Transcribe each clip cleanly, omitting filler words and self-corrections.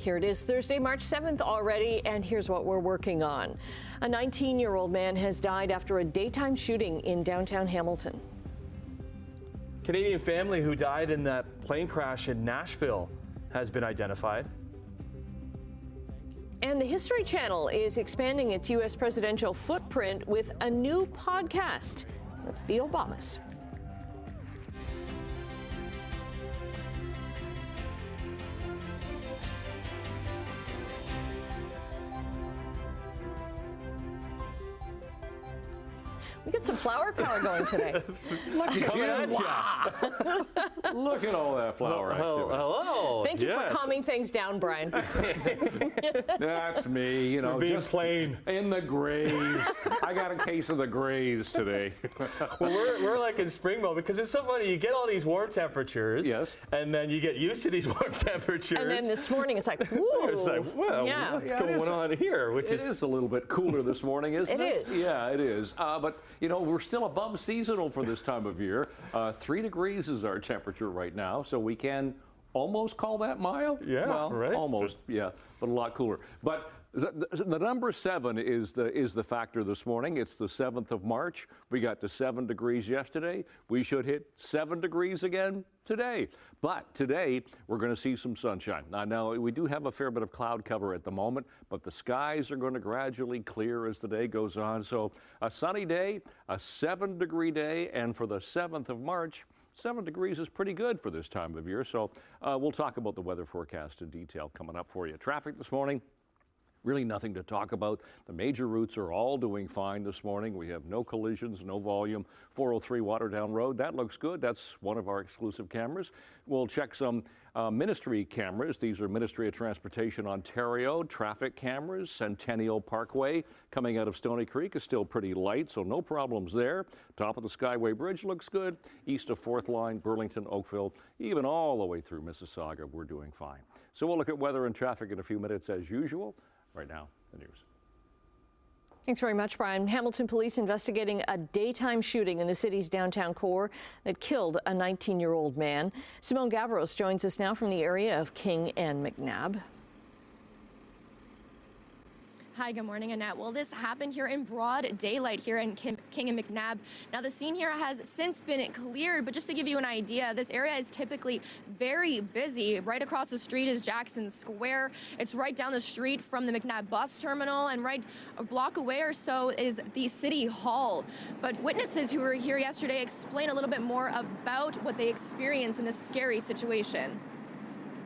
Here it is, Thursday, March 7th already, and here's what we're working on. A 19-year-old man has died after a daytime shooting in downtown Hamilton. Canadian family who died in that plane crash in Nashville has been identified. And the History Channel is expanding its U.S. presidential footprint with a new podcast with the Obamas. We got some flower power going today. Look at you. Look at all that flower activity. Hello. Thank you for calming things down, Brian. That's me, you know, being just plain. In the grays. I got a case of the grays today. Well, we're like in spring mode because it's so funny. You get all these warm temperatures. Yes. And then you get used to these warm temperatures. And then this morning it's like, woo. It's like, well, yeah. what's going on here? It is a little bit cooler this morning, isn't it? It is. Yeah, it is. But, you know, we're still above seasonal for this time of year. 3 degrees is our temperature right now, so we can almost call that mild. Yeah, well, right. Almost, yeah, but a lot cooler. But the number 7 is the factor this morning. It's the 7th of March. We got to 7 degrees yesterday. We should hit 7 degrees again today. But today, we're going to see some sunshine. Now, we do have a fair bit of cloud cover at the moment, but the skies are going to gradually clear as the day goes on. So a sunny day, a 7-degree day, and for the 7th of March, 7 degrees is pretty good for this time of year. So we'll talk about the weather forecast in detail coming up for you. Traffic this morning. Really nothing to talk about. The major routes are all doing fine this morning. We have no collisions, no volume. 403 Waterdown Road, that looks good. That's one of our exclusive cameras. We'll check some ministry cameras. These are Ministry of Transportation Ontario traffic cameras. Centennial Parkway coming out of Stony Creek is still pretty light, so no problems there. Top of the Skyway Bridge looks good. East of 4th Line, Burlington, Oakville, even all the way through Mississauga, we're doing fine. So we'll look at weather and traffic in a few minutes as usual. Right now, the news. Thanks very much, Brian. Hamilton police investigating a daytime shooting in the city's downtown core that killed a 19-year-old man. Simone Gavros joins us now from the area of King and McNabb. Hi, good morning, Annette. Well, this happened here in broad daylight here in King and McNabb. Now, the scene here has since been cleared, but just to give you an idea, this area is typically very busy. Right across the street is Jackson Square. It's right down the street from the McNabb bus terminal, and right a block away or so is the City Hall. But witnesses who were here yesterday explain a little bit more about what they experienced in this scary situation.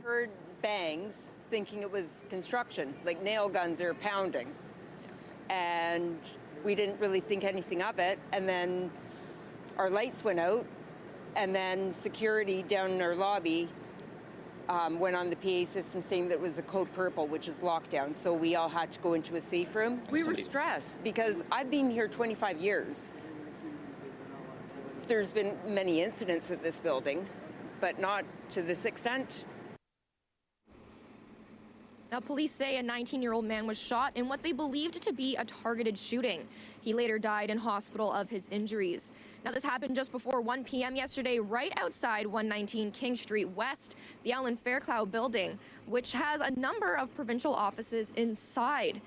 Heard bangs, thinking it was construction, like nail guns are pounding. And we didn't really think anything of it. And then our lights went out, and then security down in our lobby went on the PA system saying that it was a code purple, which is lockdown. So we all had to go into a safe room. We were stressed because I've been here 25 years. There's been many incidents at this building, but not to this extent. Now, police say a 19-year-old man was shot in what they believed to be a targeted shooting. He later died in hospital of his injuries. Now, this happened just before 1 p.m. yesterday, right outside 119 King Street West, the Alan Fairclough building, which has a number of provincial offices inside.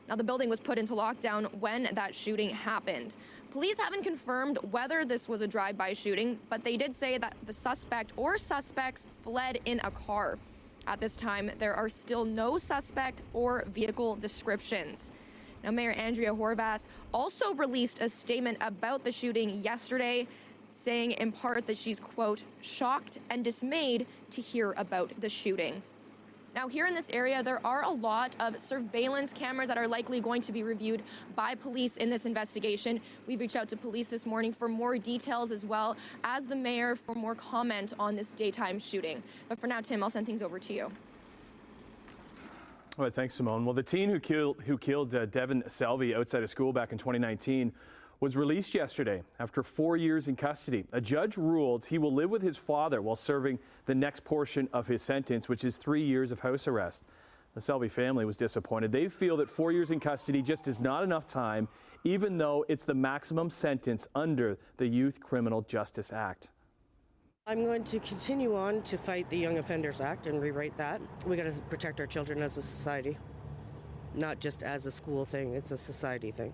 Now, the building was put into lockdown when that shooting happened. Police haven't confirmed whether this was a drive-by shooting, but they did say that the suspect or suspects fled in a car. At this time, there are still no suspect or vehicle descriptions. Now, Mayor Andrea Horvath also released a statement about the shooting yesterday, saying in part that she's, quote, shocked and dismayed to hear about the shooting. Now, here in this area, there are a lot of surveillance cameras that are likely going to be reviewed by police in this investigation. We've reached out to police this morning for more details, as well as the mayor for more comment on this daytime shooting. But for now, Tim, I'll send things over to you. All right, thanks, Simone. Well, the teen who killed Devin Selvey outside of school back in 2019 was released yesterday after 4 years in custody. A judge ruled he will live with his father while serving the next portion of his sentence, which is 3 years of house arrest. The Selvey family was disappointed. They feel that 4 years in custody just is not enough time, even though it's the maximum sentence under the Youth Criminal Justice Act. I'm going to continue on to fight the Young Offenders Act and rewrite that. We got to protect our children as a society, not just as a school thing. It's a society thing.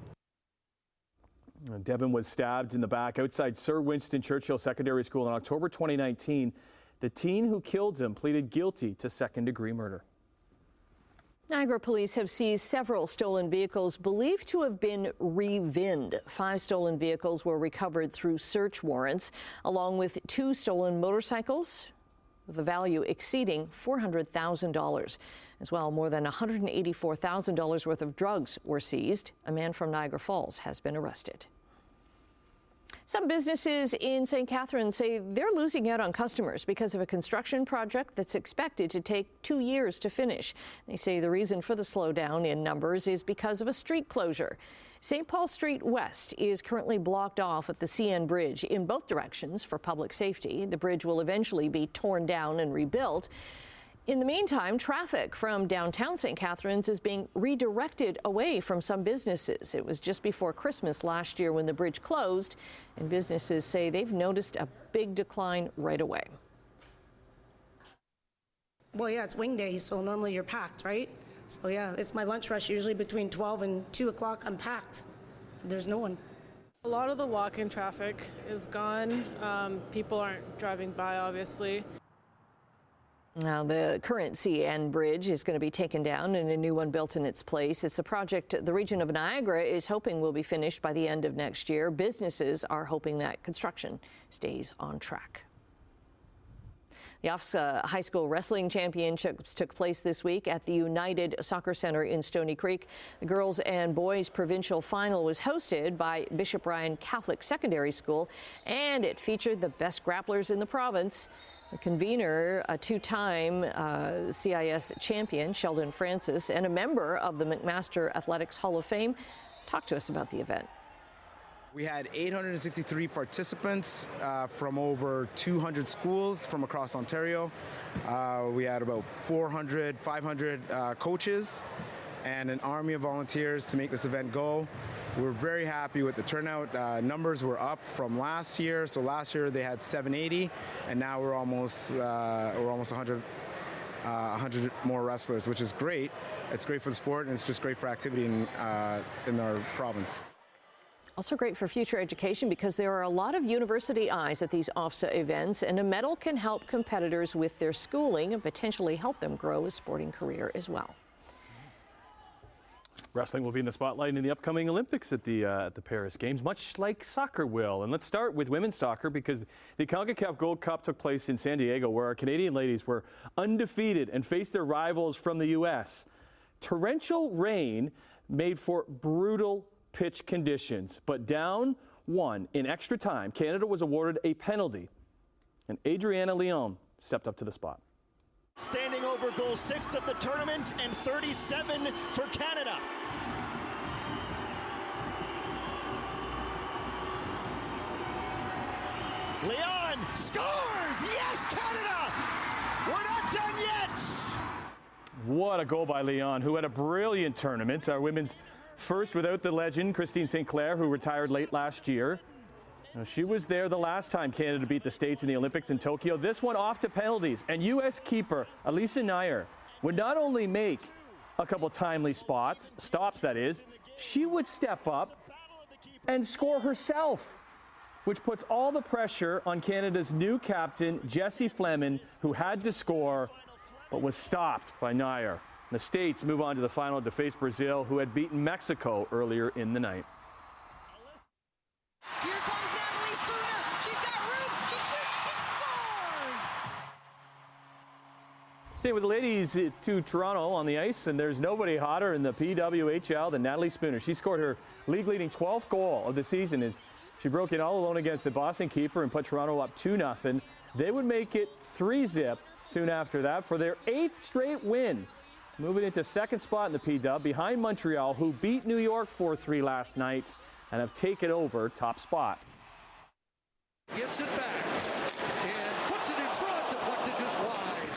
Devin was stabbed in the back outside Sir Winston Churchill Secondary School in October 2019. The teen who killed him pleaded guilty to second-degree murder. Niagara police have seized several stolen vehicles believed to have been re-VINed. 5 stolen vehicles were recovered through search warrants, along with 2 stolen motorcycles with a value exceeding $400,000. As well, more than $184,000 worth of drugs were seized. A man from Niagara Falls has been arrested. Some businesses in St. Catharines say they're losing out on customers because of a construction project that's expected to take 2 years to finish. They say the reason for the slowdown in numbers is because of a street closure. St. Paul Street West is currently blocked off at the CN Bridge in both directions for public safety. The bridge will eventually be torn down and rebuilt. In the meantime, traffic from downtown St. Catharines is being redirected away from some businesses. It was just before Christmas last year when the bridge closed, and businesses say they've noticed a big decline right away. Well, yeah, it's wing day, so normally you're packed, right? So yeah, it's my lunch rush. Usually between 12 and 2 o'clock, I'm packed. So there's no one. A lot of the walk-in traffic is gone. People aren't driving by, obviously. Now, the current CN Bridge is going to be taken down and a new one built in its place. It's a project the region of Niagara is hoping will be finished by the end of next year. Businesses are hoping that construction stays on track. The OFSA High School Wrestling Championships took place this week at the United Soccer Center in Stony Creek. The girls and boys provincial final was hosted by Bishop Ryan Catholic Secondary School, and it featured the best grapplers in the province. The convener, a 2-time CIS champion, Sheldon Francis, and a member of the McMaster Athletics Hall of Fame, talked to us about the event. We had 863 participants from over 200 schools from across Ontario. We had about 500 coaches and an army of volunteers to make this event go. We're very happy with the turnout. Numbers were up from last year. So last year they had 780, and now we're almost 100 more wrestlers, which is great. It's great for the sport, and it's just great for activity in our province. Also great for future education because there are a lot of university eyes at these OFSA events, and a medal can help competitors with their schooling and potentially help them grow a sporting career as well. Wrestling will be in the spotlight in the upcoming Olympics at the Paris Games, much like soccer will. And let's start with women's soccer because the CONCACAF Gold Cup took place in San Diego, where our Canadian ladies were undefeated and faced their rivals from the U.S. Torrential rain made for brutal pitch conditions, but down 1 in extra time, Canada was awarded a penalty, and Adriana Leon stepped up to the spot. Standing over goal 6 of the tournament and 37 for Canada. Leon scores! Yes, Canada! We're not done yet! What a goal by Leon, who had a brilliant tournament. Our women's first without the legend, Christine St. Clair, who retired late last year. Now, she was there the last time Canada beat the States in the Olympics in Tokyo. This one off to penalties, and U.S. keeper Elisa Nair would not only make a couple timely stops that is, she would step up and score herself, which puts all the pressure on Canada's new captain, Jessie Fleming, who had to score but was stopped by Nair. The States move on to the final to face Brazil, who had beaten Mexico earlier in the night. Here comes Natalie Spooner. She's got room. She shoots. She scores. Stay with the ladies to Toronto on the ice, and there's nobody hotter in the PWHL than Natalie Spooner. She scored her league-leading 12th goal of the season as she broke in all alone against the Boston keeper and put Toronto up 2-0. They would make it 3-0 soon after that for their 8th straight win, moving into second spot in the PW behind Montreal, who beat New York 4-3 last night and have taken over top spot. Gets it back and puts it in front, deflected just wide.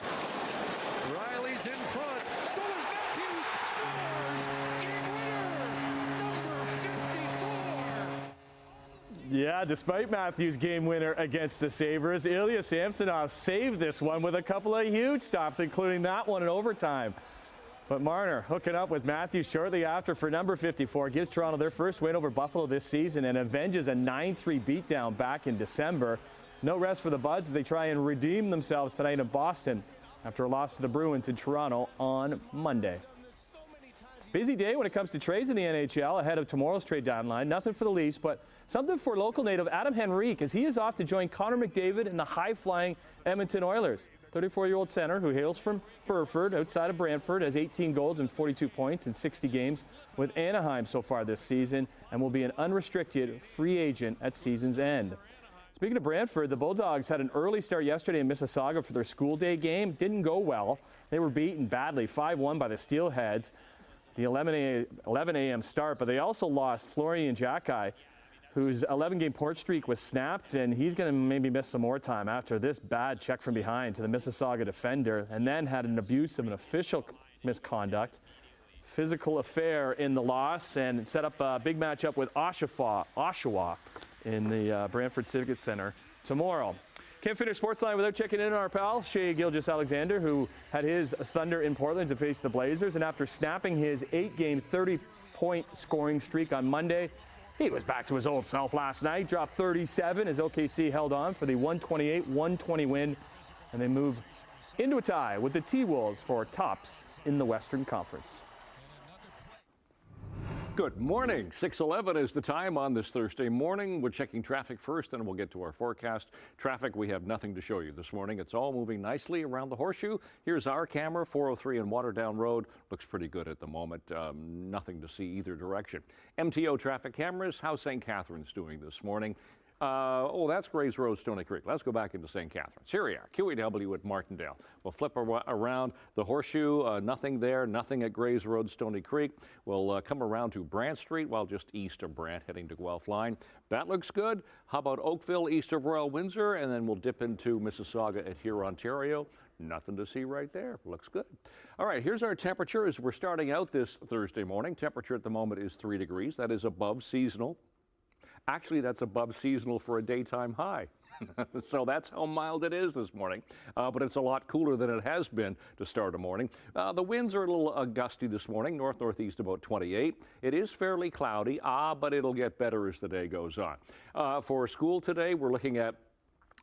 Riley's in front. So is Matthews. Scores! Game winner, number 54. Yeah, despite Matthews' game winner against the Sabres, Ilya Samsonov saved this one with a couple of huge stops, including that one in overtime. But Marner hooking up with Matthews shortly after for number 54 gives Toronto their first win over Buffalo this season and avenges a 9-3 beatdown back in December. No rest for the Buds as they try and redeem themselves tonight in Boston after a loss to the Bruins in Toronto on Monday. Busy day when it comes to trades in the NHL ahead of tomorrow's trade deadline. Nothing for the Leafs, but something for local native Adam Henrique as he is off to join Connor McDavid in the high-flying Edmonton Oilers. 34-year-old center who hails from Burford outside of Brantford has 18 goals and 42 points in 60 games with Anaheim so far this season and will be an unrestricted free agent at season's end. Speaking of Brantford, the Bulldogs had an early start yesterday in Mississauga for their school day game. Didn't go well. They were beaten badly 5-1 by the Steelheads. The 11 a.m. start, but they also lost Florian Jacki, whose 11-game port streak was snapped, and he's going to maybe miss some more time after this bad check from behind to the Mississauga defender, and then had an abuse of an official misconduct, physical affair in the loss, and set up a big matchup with Oshawa in the Brantford Civic Center tomorrow. Can't finish Sportsline without checking in on our pal, Shea Gilgeous-Alexander, who had his Thunder in Portland to face the Blazers. And after snapping his 8-game, 30-point scoring streak on Monday, he was back to his old self last night. Dropped 37 as OKC held on for the 128-120 win. And they move into a tie with the T-Wolves for tops in the Western Conference. Good morning. 6:11 is the time on this Thursday morning. We're checking traffic first, and we'll get to our forecast. Traffic, we have nothing to show you this morning. It's all moving nicely around the Horseshoe. Here's our camera, 403 and Waterdown Road. Looks pretty good at the moment. Nothing to see either direction. MTO traffic cameras, how's St. Catharines doing this morning? That's Grays Road, Stony Creek. Let's go back into St. Catharines. Here we are, QEW at Martindale. We'll flip around the Horseshoe. Nothing there, nothing at Grays Road, Stony Creek. We'll come around to Brant Street, while just east of Brant, heading to Guelph Line. That looks good. How about Oakville, east of Royal Windsor? And then we'll dip into Mississauga at Here, Ontario. Nothing to see right there. Looks good. All right, here's our temperature as we're starting out this Thursday morning. Temperature at the moment is 3 degrees. That is above seasonal. Actually, that's above seasonal for a daytime high. So that's how mild it is this morning. But it's a lot cooler than it has been to start a morning. The winds are a little gusty this morning, north-northeast about 28. It is fairly cloudy, but it'll get better as the day goes on. For school today, we're looking at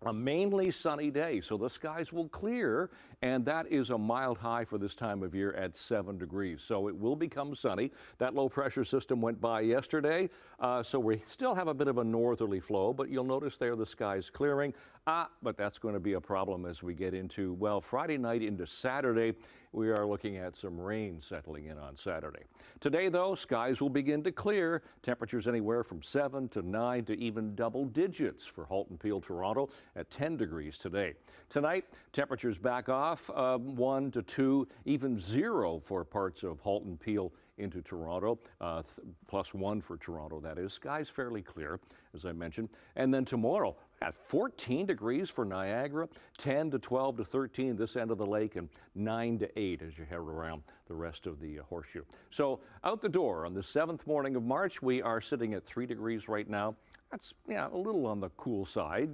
a mainly sunny day, so the skies will clear, and that is a mild high for this time of year at 7 degrees. So it will become sunny. That low pressure system went by yesterday, so we still have a bit of a northerly flow, but you'll notice there the sky's clearing. But that's going to be a problem as we get into, well, Friday night into Saturday. We are looking at some rain settling in on Saturday. Today, though, skies will begin to clear. Temperatures anywhere from 7 to 9 to even double digits for Halton Peel, Toronto at 10 degrees today. Tonight, temperatures back off 1 to 2, even 0 for parts of Halton Peel into Toronto, +1 for Toronto, that is. Skies fairly clear, as I mentioned. And then tomorrow, at 14 degrees for Niagara, 10 to 12 to 13 this end of the lake, and 9 to 8 as you head around the rest of the Horseshoe. So out the door on the 7th morning of March, we are sitting at 3 degrees right now. That's a little on the cool side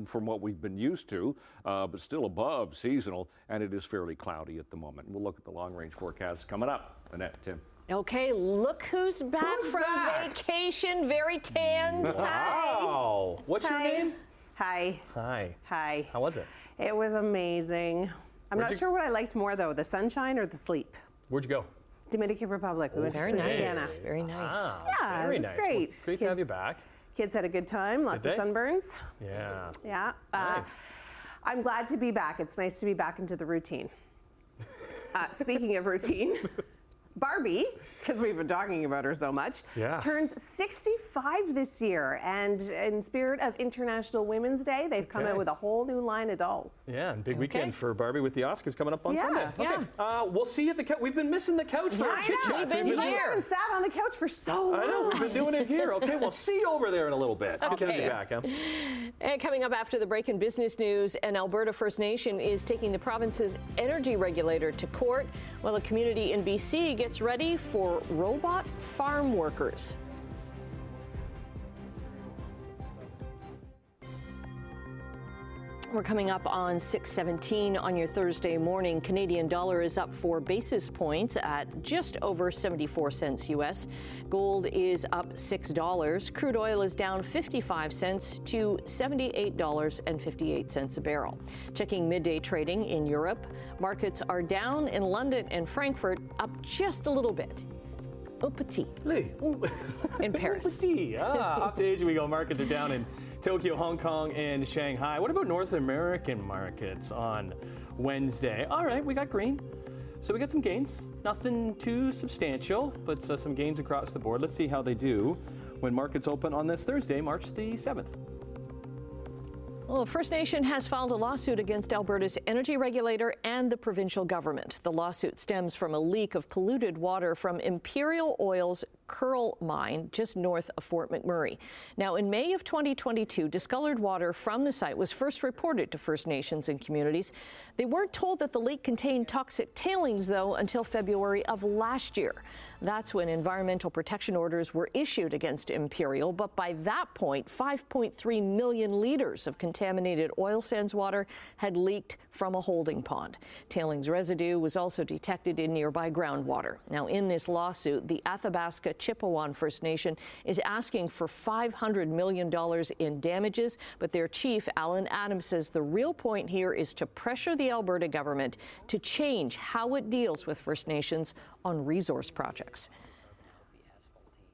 from what we've been used to, but still above seasonal, and it is fairly cloudy at the moment. We'll look at the long-range forecast coming up. Annette, Tim. Okay, look who's back from vacation, very tanned. Wow. What's your name? Hi. Hi. Hi. How was it? It was amazing. I'm not sure what I liked more, though, the sunshine or the sleep. Where'd you go? Dominican Republic. We went Very to nice. Indiana. Very nice. Yeah, very it was nice. great. Well, great to have you back. Kids had a good time, lots of sunburns. Yeah. Yeah. Nice. I'm glad to be back. It's nice to be back into the routine. Speaking of routine, Barbie, because we've been talking about her so much, turns 65 this year. And in spirit of International Women's Day, they've come out with a whole new line of dolls. Yeah, and big weekend for Barbie with the Oscars coming up on Sunday. Yeah. Okay. We'll see you at the couch. We've been missing the couch for our chit-chat. You haven't sat on the couch for so long. I know, we've been doing it here. Okay, we'll see you over there in a little bit. Okay. Be back, huh? And coming up after the break in business news, an Alberta First Nation is taking the province's energy regulator to court while a community in BC gets ready for robot farm workers. We're coming up on 6:17 on your Thursday morning. Canadian dollar is up 4 basis points at just over 74 cents U.S. Gold is up $6. Crude oil is down 55 cents to $78.58 a barrel. Checking midday trading in Europe, markets are down in London and Frankfurt, up just a little bit. Au petit. In Paris. Off to Asia we go. Markets are down in Tokyo, Hong Kong, and Shanghai. What about North American markets on Wednesday? All right, we got green. So we got some gains. Nothing too substantial, but some gains across the board. Let's see how they do when markets open on this Thursday, March the 7th. Well, First Nation has filed a lawsuit against Alberta's energy regulator and the provincial government. The lawsuit stems from a leak of polluted water from Imperial Oil's Curl mine just north of Fort McMurray. Now, in May of 2022, discolored water from the site was first reported to First Nations and communities. They weren't told that the leak contained toxic tailings, though, until February of last year. That's when environmental protection orders were issued against Imperial, but by that point, 5.3 million liters of contaminated oil sands water had leaked from a holding pond. Tailings residue was also detected in nearby groundwater. Now, in this lawsuit, the Athabasca Chippewan First Nation is asking for $500 million in damages, but their chief, Alan Adams, says the real point here is to pressure the Alberta government to change how it deals with First Nations on resource projects.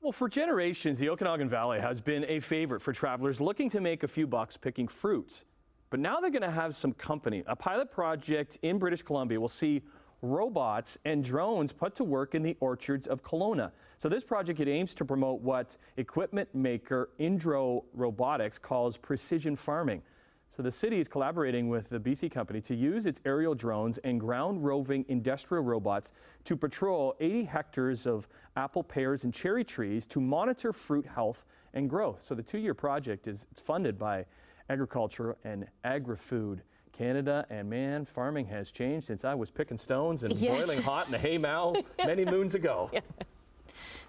Well, for generations, the Okanagan Valley has been a favorite for travelers looking to make a few bucks picking fruits. But now they're going to have some company. A pilot project in British Columbia will see robots and drones put to work in the orchards of Kelowna. So this project, it aims to promote what equipment maker Indro Robotics calls precision farming. So the city is collaborating with the BC company to use its aerial drones and ground roving industrial robots to patrol 80 hectares of apple, pears, and cherry trees to monitor fruit health and growth. So the 2-year project is funded by Agriculture and Agri-Food Canada, and man, farming has changed since I was picking stones and boiling hot in the hay mow many moons ago. Yeah.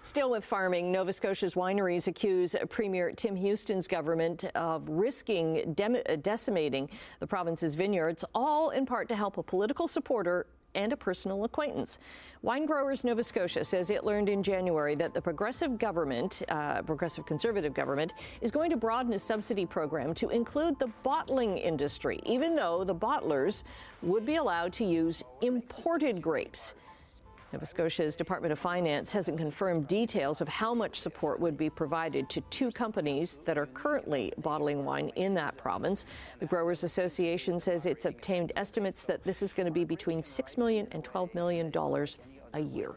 Still with farming, Nova Scotia's wineries accuse Premier Tim Houston's government of risking decimating the province's vineyards, all in part to help a political supporter and a personal acquaintance. Wine Growers Nova Scotia says it learned in January that the progressive conservative government is going to broaden a subsidy program to include the bottling industry, even though the bottlers would be allowed to use imported grapes. Nova Scotia's Department of Finance hasn't confirmed details of how much support would be provided to 2 companies that are currently bottling wine in that province. The Growers Association says it's obtained estimates that this is going to be between $6 million and $12 million a year.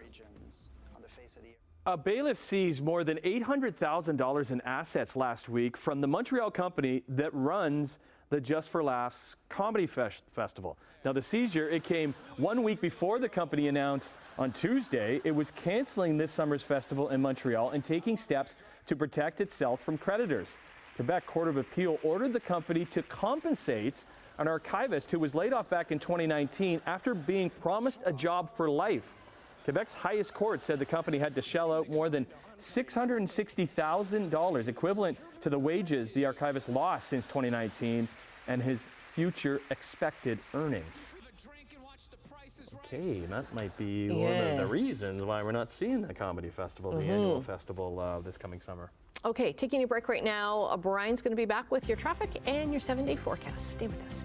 A bailiff seized more than $800,000 in assets last week from the Montreal company that runs the Just for Laughs Comedy Festival. Now, the seizure, it came 1 week before the company announced on Tuesday it was canceling this summer's festival in Montreal and taking steps to protect itself from creditors. Quebec Court of Appeal ordered the company to compensate an archivist who was laid off back in 2019 after being promised a job for life. Quebec's highest court said the company had to shell out more than $660,000, equivalent to the wages the archivist lost since 2019 and his future expected earnings. Okay, that might be one of the reasons why we're not seeing the comedy festival, the annual festival this coming summer. Okay, taking a break right now. Brian's going to be back with your traffic and your 7-day forecast. Stay with us.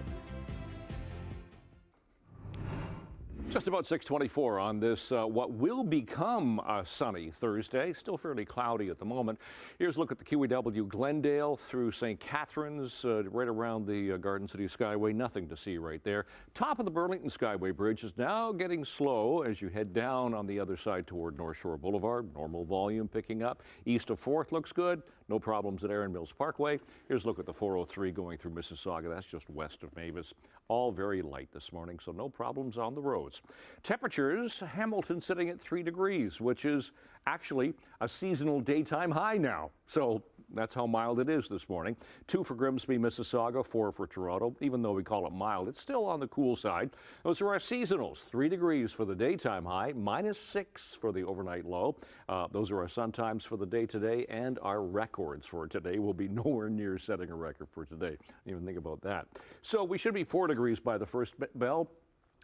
Just about 6:24 on this, what will become a sunny Thursday. Still fairly cloudy at the moment. Here's a look at the QEW Glendale through St. Catharines, right around the Garden City Skyway. Nothing to see right there. Top of the Burlington Skyway Bridge is now getting slow as you head down on the other side toward North Shore Boulevard. Normal volume picking up. East of 4th looks good. No problems at Erin Mills Parkway. Here's a look at the 403 going through Mississauga. That's just west of Mavis. All very light this morning, so no problems on the roads. Temperatures, Hamilton sitting at 3 degrees, which is actually a seasonal daytime high now. So That's how mild it is this morning. 2 for Grimsby, Mississauga, 4 for Toronto. Even though we call it mild, it's still on the cool side. Those are our seasonals. 3 degrees for the daytime high, -6 for the overnight low. Those are our sun times for the day today, and our records for today will be nowhere near setting a record for today. Even think about that. So we should be 4 degrees by the first bell.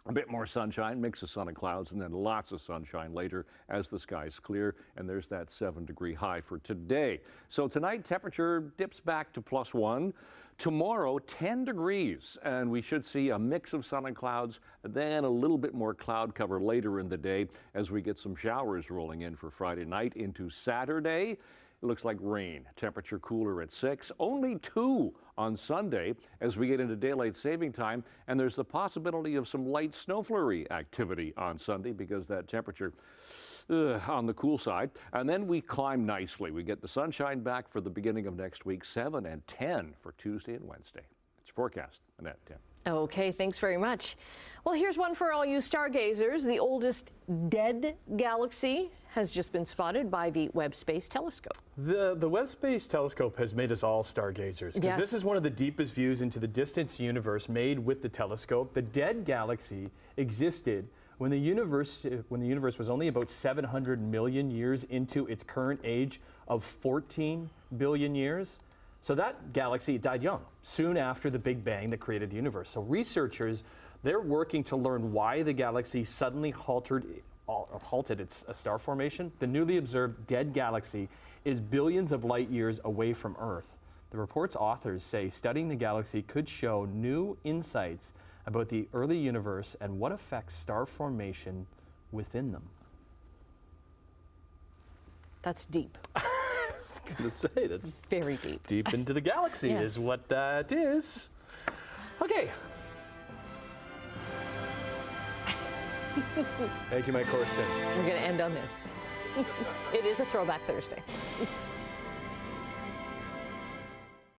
A bit more sunshine, mix of sun and clouds, and then lots of sunshine later as the skies clear. And there's that 7-degree high for today. So tonight, temperature dips back to +1. Tomorrow, 10 degrees, and we should see a mix of sun and clouds, then a little bit more cloud cover later in the day as we get some showers rolling in for Friday night into Saturday. It looks like rain. Temperature cooler at 6, only 2 on Sunday as we get into daylight saving time. And there's the possibility of some light snow flurry activity on Sunday because that temperature on the cool side. And then we climb nicely. We get the sunshine back for the beginning of next week, 7 and 10 for Tuesday and Wednesday. It's forecast. Annette, Tim. Okay, thanks very much. Well, here's one for all you stargazers. The oldest dead galaxy has just been spotted by the Webb Space Telescope. The Webb Space Telescope has made us all stargazers because this is one of the deepest views into the distant universe made with the telescope. The dead galaxy existed when the universe was only about 700 million years into its current age of 14 billion years. So that galaxy died young, soon after the Big Bang that created the universe. So researchers, they're working to learn why the galaxy suddenly halted its star formation. The newly observed dead galaxy is billions of light years away from Earth. The report's authors say studying the galaxy could show new insights about the early universe and what affects star formation within them. That's deep. I was going to say, that's very deep. Deep into the galaxy is what that is. Okay. Thank you, Mike Corsten. We're going to end on this. It is a Throwback Thursday.